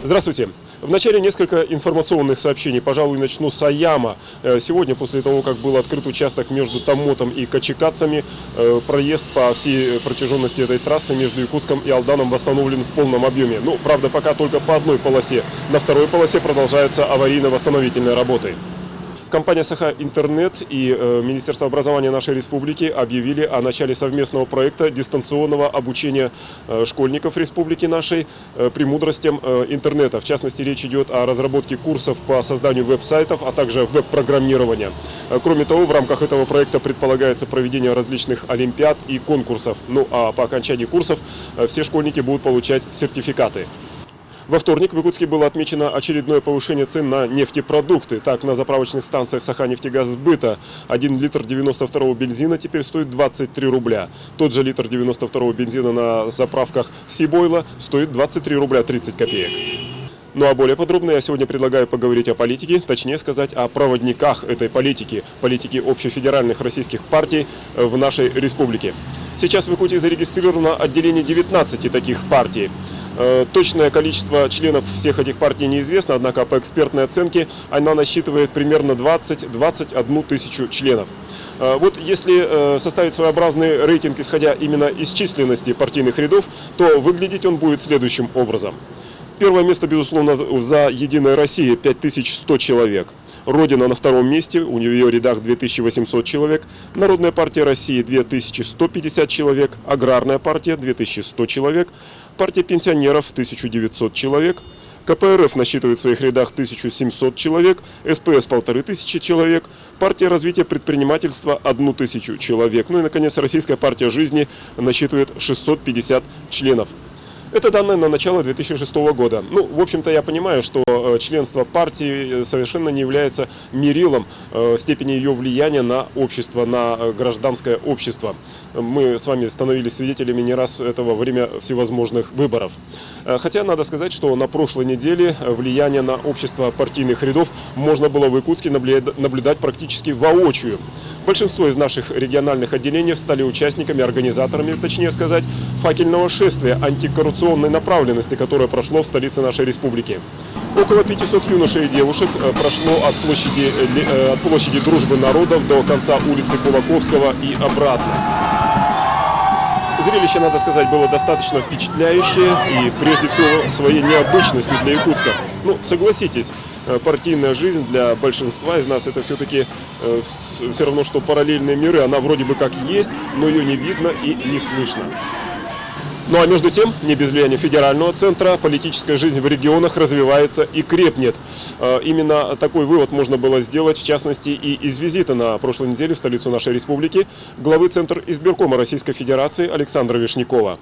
Здравствуйте. Вначале несколько информационных сообщений. Пожалуй, начну с Аяма. Сегодня, после того, как был открыт участок между Томотом и Качекацами, проезд по всей протяженности этой трассы между Якутском и Алданом восстановлен в полном объеме. Ну, правда, пока только по одной полосе. На второй полосе продолжаются аварийно-восстановительные работы. Компания «Саха-Интернет» и Министерство образования нашей республики объявили о начале совместного проекта дистанционного обучения школьников республики нашей премудростям интернета. В частности, речь идет о разработке курсов по созданию веб-сайтов, а также веб-программирования. Кроме того, в рамках этого проекта предполагается проведение различных олимпиад и конкурсов. Ну а по окончании курсов все школьники будут получать сертификаты. Во вторник в Якутске было отмечено очередное повышение цен на нефтепродукты. Так, на заправочных станциях Саханефтегазсбыта 1 литр 92-го бензина теперь стоит 23 рубля. Тот же литр 92-го бензина на заправках Сибойла стоит 23 рубля 30 копеек. Ну а более подробно я сегодня предлагаю поговорить о политике, точнее сказать о проводниках этой политики, политики общефедеральных российских партий в нашей республике. Сейчас в Якутии зарегистрировано отделение 19 таких партий. Точное количество членов всех этих партий неизвестно, однако по экспертной оценке она насчитывает примерно 20-21 тысячу членов. Вот если составить своеобразный рейтинг, исходя именно из численности партийных рядов, то выглядеть он будет следующим образом. Первое место, безусловно, за «Единая Россия» 5100 человек. Родина на втором месте, у нее в рядах 2800 человек. Народная партия России 2150 человек. Аграрная партия 2100 человек. Партия пенсионеров 1900 человек. КПРФ насчитывает в своих рядах 1700 человек. СПС 1500 человек. Партия развития предпринимательства 1000 человек. Ну и, наконец, Российская партия жизни насчитывает 650 членов. Это данные на начало 2006 года. Ну, в общем-то, я понимаю, что членство партии совершенно не является мерилом степени ее влияния на общество, на гражданское общество. Мы с вами становились свидетелями не раз этого во время всевозможных выборов. Хотя надо сказать, что на прошлой неделе влияние на общество партийных рядов можно было в Якутске наблюдать практически воочию. Большинство из наших региональных отделений стали участниками, организаторами, точнее сказать, факельного шествия антикоррупционной направленности, которое прошло в столице нашей республики. Около 500 юношей и девушек прошло от площади Дружбы народов до конца улицы Кулаковского и обратно. Зрелище, надо сказать, было достаточно впечатляющее и прежде всего своей необычностью для Якутска. Ну, согласитесь, партийная жизнь для большинства из нас это все-таки все равно, что параллельные миры. Она вроде бы как есть, но ее не видно и не слышно. Ну а между тем, не без влияния федерального центра, политическая жизнь в регионах развивается и крепнет. Именно такой вывод можно было сделать, в частности, и из визита на прошлой неделе в столицу нашей республики главы Центра избиркома Российской Федерации Александра Вишнякова.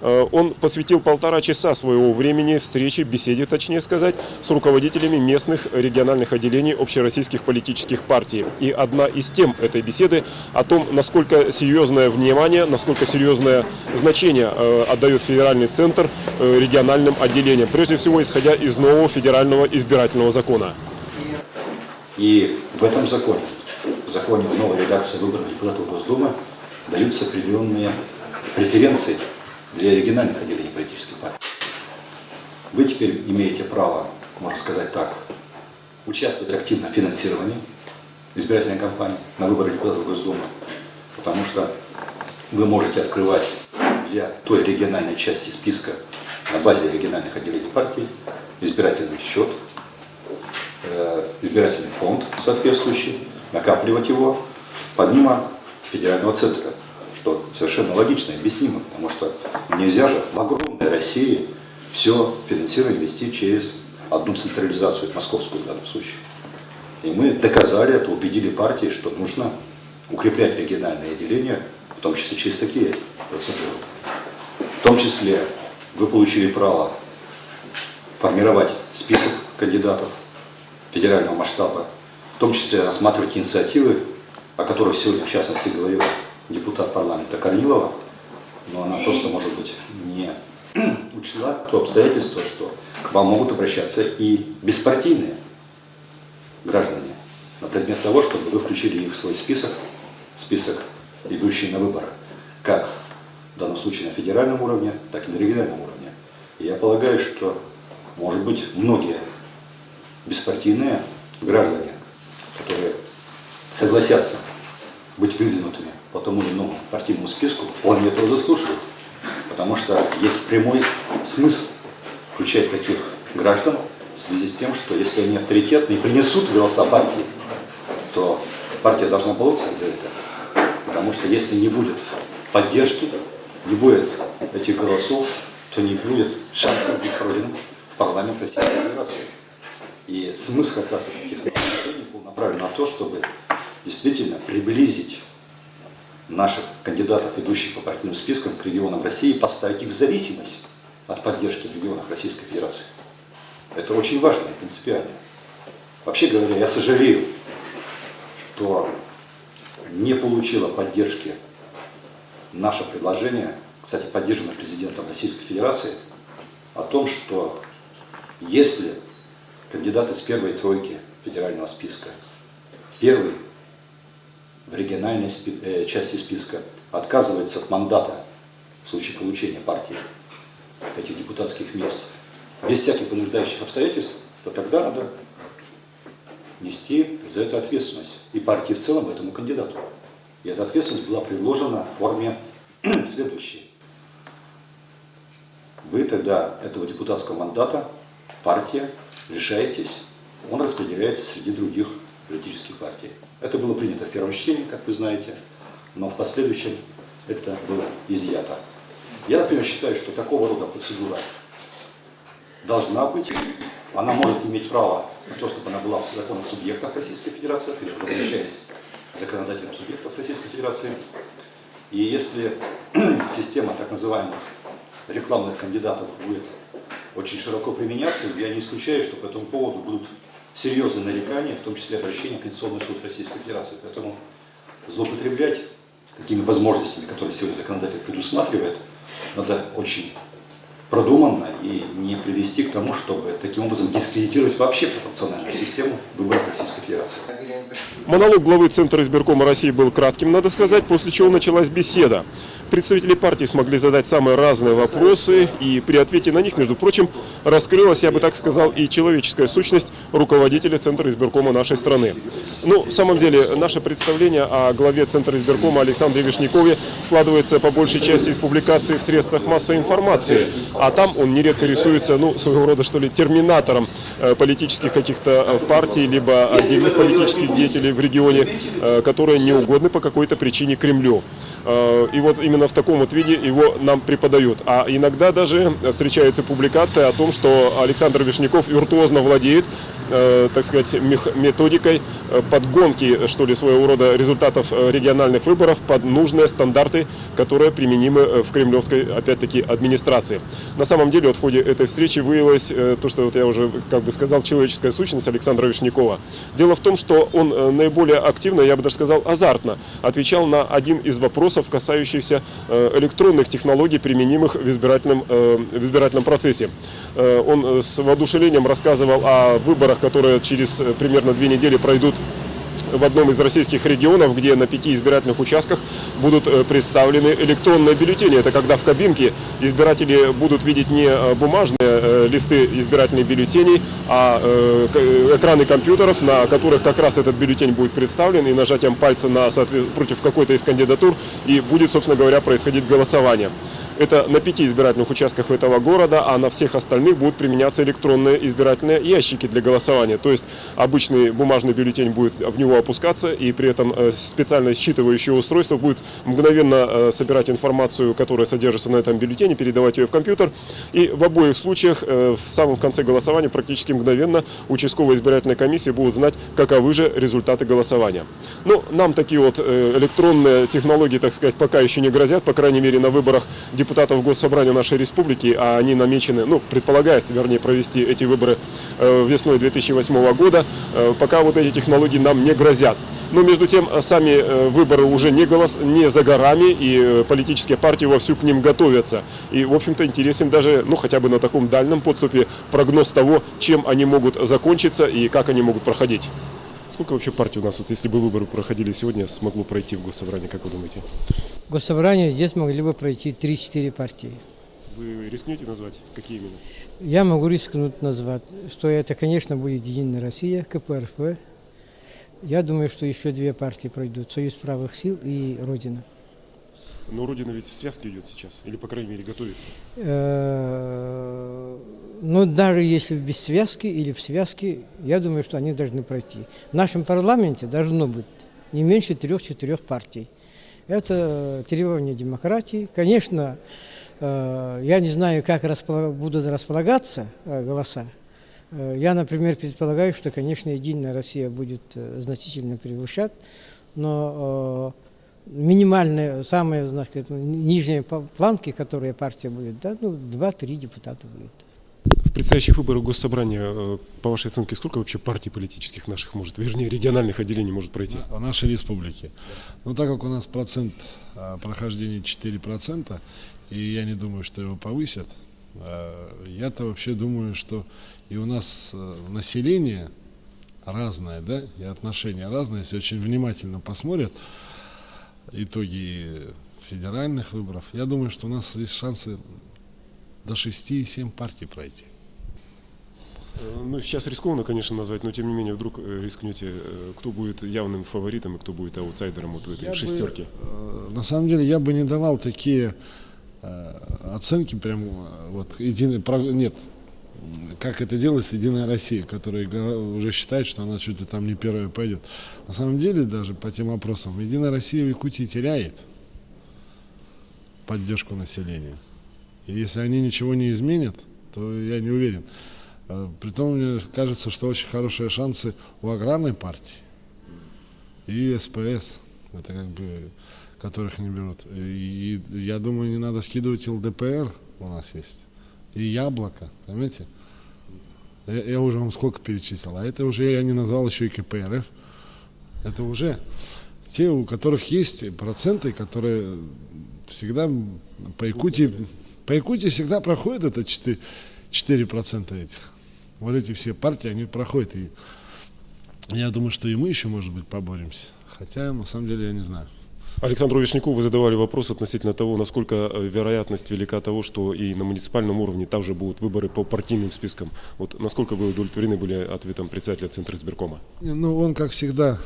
Он посвятил 1,5 часа своего времени встрече, беседе, точнее сказать, с руководителями местных региональных отделений общероссийских политических партий. И одна из тем этой беседы о том, насколько серьезное внимание, насколько серьезное значение отдает федеральный центр региональным отделениям, прежде всего исходя из нового федерального избирательного закона. И в этом законе, в законе новой редакции выборов депутатов Госдумы, даются определенные преференции для региональных отделений политических партий. Вы теперь имеете право, можно сказать так, участвовать активно в финансировании избирательной кампании на выборах депутатов Госдумы, потому что вы можете открывать для той региональной части списка на базе региональных отделений партий избирательный счет, избирательный фонд соответствующий, накапливать его помимо федерального центра, что совершенно логично и объяснимо, потому что нельзя же в огромной России все финансирование вести через одну централизацию, московскую в данном случае. И мы доказали это, убедили партии, что нужно укреплять региональные отделения, в том числе через такие процедуры. В том числе вы получили право формировать список кандидатов федерального масштаба, в том числе рассматривать инициативы, о которых сегодня в частности говорила депутат парламента Корнилова, но она просто, может быть, не учла то обстоятельство, что к вам могут обращаться и беспартийные граждане на предмет того, чтобы вы включили их в свой список, идущий на выборы, как в данном случае на федеральном уровне, так и на региональном уровне. И я полагаю, что может быть, многие беспартийные граждане, которые согласятся быть выдвинутыми по тому или иному партийному списку, вполне этого заслуживают. Потому что есть прямой смысл включать таких граждан в связи с тем, что если они авторитетны и принесут голоса партии, то партия должна бороться за это. Потому что если не будет поддержки, не будет этих голосов, то не будет шансов быть пройденным в парламент Российской Федерации. И смысл как раз таких решений был направлен на то, чтобы действительно приблизить наших кандидатов, идущих по партийным спискам к регионам России, поставить их в зависимость от поддержки в регионах Российской Федерации. Это очень важно и принципиально. Вообще говоря, я сожалею, что не получило поддержки наше предложение, кстати, поддержано президентом Российской Федерации, о том, что если кандидат из первой тройки федерального списка, первый в региональной части списка, отказывается от мандата в случае получения партии этих депутатских мест, без всяких вынуждающих обстоятельств, то тогда надо нести за это ответственность. И партии в целом этому кандидату. И эта ответственность была предложена в форме следующей. Вы тогда этого депутатского мандата, партия, лишаетесь, он распределяется среди других политических партий. Это было принято в первом чтении, как вы знаете, но в последующем это было изъято. Я, например, считаю, что такого рода процедура должна быть. Она может иметь право на то, чтобы она была в законных субъектах Российской Федерации, то есть возвращаясь к законодательным субъектам Российской Федерации. И если система так называемых рекламных кандидатов будет очень широко применяться, я не исключаю, что по этому поводу будут серьезные нарекания, в том числе обращения в Конституционный суд Российской Федерации. Поэтому злоупотреблять такими возможностями, которые сегодня законодатель предусматривает, надо очень продуманно и не привести к тому, чтобы таким образом дискредитировать вообще пропорциональную систему выборов Российской Федерации. Монолог главы Центра избиркома России был кратким, надо сказать, после чего началась беседа. Представители партии смогли задать самые разные вопросы, и при ответе на них, между прочим, раскрылась, я бы так сказал, и человеческая сущность руководителя Центра избиркома нашей страны. Ну, в самом деле, наше представление о главе Центра избиркома Александре Вишнякове складывается по большей части из публикаций в средствах массовой информации, а там он нередко рисуется, ну, своего рода, что ли, терминатором политических каких-то партий, либо отдельных политических деятелей в регионе, которые не угодны по какой-то причине Кремлю. И вот именно в таком вот виде его нам преподают. А иногда даже встречается публикация о том, что Александр Вишняков виртуозно владеет, так сказать, методикой подгонки, что ли, своего рода результатов региональных выборов под нужные стандарты, которые применимы в кремлевской, опять-таки, администрации. На самом деле, вот в ходе этой встречи выявилось то, что вот я уже как бы сказал, человеческая сущность Александра Вишнякова. Дело в том, что он наиболее активно, я бы даже сказал, азартно отвечал на один из вопросов, касающихся электронных технологий, применимых в избирательном процессе. Он с воодушевлением рассказывал о выборах, которые через примерно 2 недели пройдут в одном из российских регионов, где на 5 избирательных участках будут представлены электронные бюллетени. Это когда в кабинке избиратели будут видеть не бумажные листы избирательных бюллетеней, а экраны компьютеров, на которых как раз этот бюллетень будет представлен, и нажатием пальца против какой-то из кандидатур, и будет, собственно говоря, происходить голосование. Это на 5 избирательных участках этого города, а на всех остальных будут применяться электронные избирательные ящики для голосования. То есть обычный бумажный бюллетень будет в него опускаться, и при этом специальное считывающее устройство будет мгновенно собирать информацию, которая содержится на этом бюллетене, передавать ее в компьютер. И в обоих случаях в самом конце голосования практически мгновенно участковые избирательные комиссии будут знать, каковы же результаты голосования. Ну, нам такие вот электронные технологии, так сказать, пока еще не грозят, по крайней мере на выборах депутатов Госсобрания нашей республики, а они намечены, ну, предполагается, вернее, провести эти выборы весной 2008 года, пока вот эти технологии нам не грозят. Но между тем, сами выборы уже не за горами, и политические партии вовсю к ним готовятся. И, в общем-то, интересен даже, ну, хотя бы на таком дальнем подступе прогноз того, чем они могут закончиться и как они могут проходить. Сколько вообще партий у нас, вот если бы выборы проходили сегодня, смогло пройти в Госсобрание, как вы думаете? В Госсобрании здесь могли бы пройти 3-4 партии. Вы рискнете назвать, какие именно? Я могу рискнуть назвать, что это, конечно, будет Единая Россия, КПРФ. Я думаю, что еще две партии пройдут. Союз правых сил и Родина. Но Родина ведь в связке идет сейчас, или, по крайней мере, готовится. Но даже если без связки или в связке, я думаю, что они должны пройти. В нашем парламенте должно быть не меньше 3-4 партий. Это требование демократии. Конечно, я не знаю, как будут располагаться голоса. Я, например, предполагаю, что, конечно, Единая Россия будет значительно превышать, но минимальная, самая, значит, нижняя планки, которая партия будет, да, 2-3 депутата будет. В предстоящих выборах Госсобрания, по вашей оценке, сколько вообще партий политических наших может, вернее, региональных отделений может пройти? В нашей республике. Но так как у нас процент прохождения 4%, и я не думаю, что его повысят, я-то вообще думаю, что и у нас население разное, да, и отношения разные. Если очень внимательно посмотрят итоги федеральных выборов, я думаю, что у нас есть шансы до 6-7 партий пройти. Ну, сейчас рискованно, конечно, назвать, но тем не менее, вдруг рискнете, кто будет явным фаворитом и кто будет аутсайдером вот в этой шестерке? На самом деле, я бы не давал такие оценки прям вот нет, как это делается Единая Россия, которая уже считает, что она чуть ли там не первая пойдет. На самом деле, даже по тем опросам, Единая Россия в Якутии теряет поддержку населения. И если они ничего не изменят, то я не уверен. Притом мне кажется, что очень хорошие шансы у аграрной партии и СПС, это как бы, которых не берут. И я думаю, не надо скидывать ЛДПР, у нас есть, и Яблоко, понимаете? Я уже вам сколько перечислил, а это уже я не назвал еще и КПРФ. Это уже те, у которых есть проценты, которые всегда по Якутии всегда проходит это 4% этих. Вот эти все партии, они проходят. И я думаю, что и мы еще, может быть, поборемся. Хотя, на самом деле, я не знаю. Александру Вишняку вы задавали вопрос относительно того, насколько вероятность велика того, что и на муниципальном уровне также будут выборы по партийным спискам. Вот насколько вы удовлетворены были ответом председателя Центра избиркома? Ну, он, как всегда,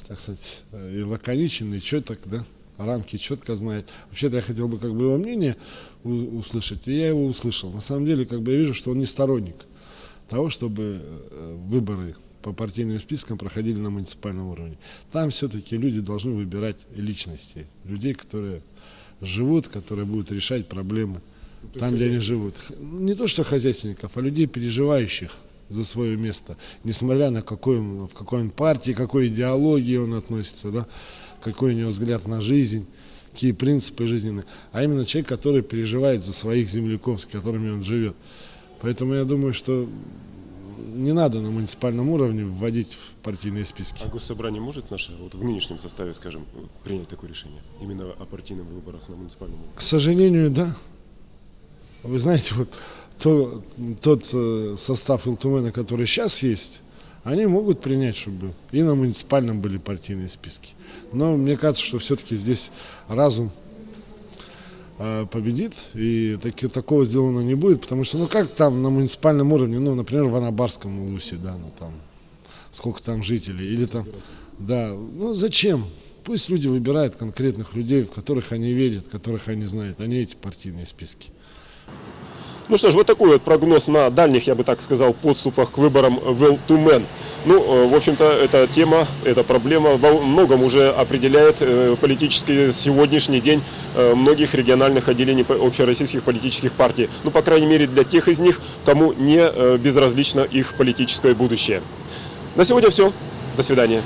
так сказать, и лаконичен, и четок, да, рамки четко знает. Вообще-то я хотел бы как бы его мнение услышать, и я его услышал. На самом деле, как бы я вижу, что он не сторонник того, чтобы выборы по партийным спискам проходили на муниципальном уровне. Там все-таки люди должны выбирать личности, людей, которые живут, которые будут решать проблемы там, где они живут. Не то что хозяйственников, а людей, переживающих за свое место, несмотря на в какой он партии, к какой идеологии он относится, да, какой у него взгляд на жизнь, какие принципы жизненные, а именно человек, который переживает за своих земляков, с которыми он живет. Поэтому я думаю, что не надо на муниципальном уровне вводить в партийные списки. А Госсобрание может наше, вот в нынешнем составе, скажем, принять такое решение? Именно о партийных выборах на муниципальном уровне? К сожалению, да. Вы знаете, вот тот состав Илтумена, который сейчас есть, они могут принять, чтобы и на муниципальном были партийные списки. Но мне кажется, что все-таки здесь разум победит, и такого сделано не будет, потому что, ну как там на муниципальном уровне, ну, например, в Анабарском улусе, да, ну там, сколько там жителей, или там, да, ну зачем? Пусть люди выбирают конкретных людей, в которых они верят, которых они знают, а не эти партийные списки. Ну что ж, вот такой вот прогноз на дальних, я бы так сказал, подступах к выборам в Илтумен. Ну, в общем-то, эта тема, эта проблема во многом уже определяет политический сегодняшний день многих региональных отделений общероссийских политических партий. Ну, по крайней мере, для тех из них, кому не безразлично их политическое будущее. На сегодня все. До свидания.